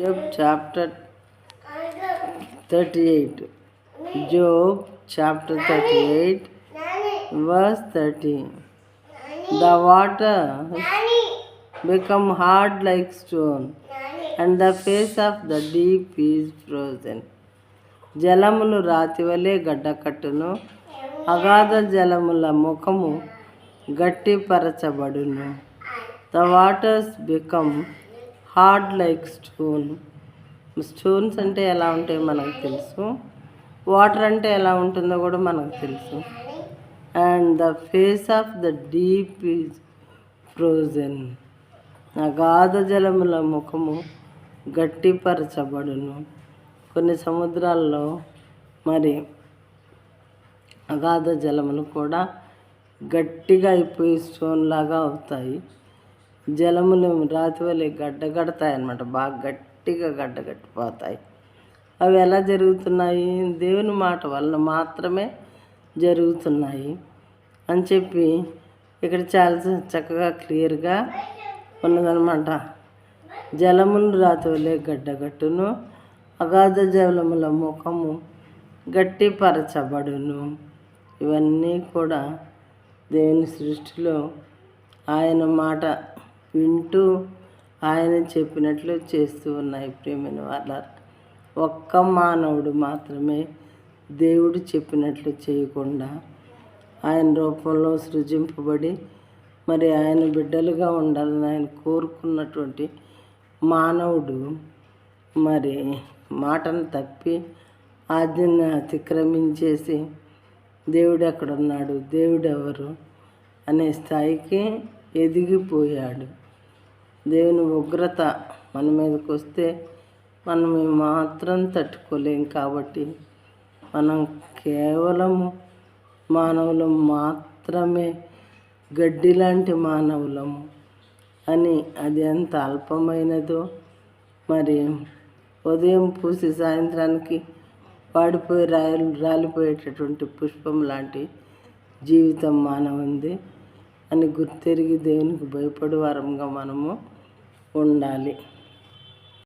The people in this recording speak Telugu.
Job chapter 38. Job chapter 38, verse 30. The waters become hard like stone, and the face of the deep is frozen. జలములు రాతివలే గడ్డకట్టును, అగాధ జలముల ముఖము గట్టిపరచబడును. The waters become hard like stone. Stones అంటే ఎలా ఉంటాయో మనకు తెలుసు, వాటర్ అంటే ఎలా ఉంటుందో కూడా మనకు తెలుసు. And the face of the deep is frozen. అగాధ జలముల ముఖము గట్టిపరచబడును. కొన్ని సముద్రాల్లో మరి అగాధ జలములు కూడా గట్టిగా అయిపోయి స్టోన్ లాగా అవుతాయి. జలములు రాతి వలె గడ్డగడతాయి అన్నమాట, బాగా గట్టిగా గడ్డగట్టిపోతాయి. అవి ఎలా జరుగుతున్నాయి? దేవుని మాట వలన మాత్రమే జరుగుతున్నాయి అని చెప్పి ఇక్కడ చాలా చక్కగా క్లియర్గా ఉన్నదనమాట. జలములు రాతి వలె గడ్డగట్టును, అగాధ జలముల ముఖము గట్టిపరచబడును. ఇవన్నీ కూడా దేవుని సృష్టిలో ఆయన మాట వింటూ ఆయన చెప్పినట్లు చేస్తూ ఉన్నాయి. ప్రియమైన వాళ్ళ ఒక్క మానవుడు మాత్రమే దేవుడు చెప్పినట్లు చేయకుండా ఆయన రూపంలో సృజింపబడి మరి ఆయన బిడ్డలుగా ఉండాలని ఆయన కోరుకున్నటువంటి మానవుడు మరి మాటను తప్పి ఆజ్ఞను అతిక్రమించేసి దేవుడు ఎక్కడున్నాడు, దేవుడు ఎవరు అనే స్థాయికి ఎదిగిపోయాడు. దేవుని ఉగ్రత మన మీదకి వస్తే మనం మాత్రం తట్టుకోలేం. కాబట్టి మనం కేవలము మానవులం మాత్రమే, గడ్డి లాంటి మానవులము అని అది ఎంత అల్పమైనదో, మరి ఉదయం పూసి సాయంత్రానికి వాడిపోయి రాలిపోయేటటువంటి పుష్పం లాంటి జీవితం మానవుంది అని గుర్తెరిగి దేవునికి భయపడే వారంగా మనము ఉండాలి.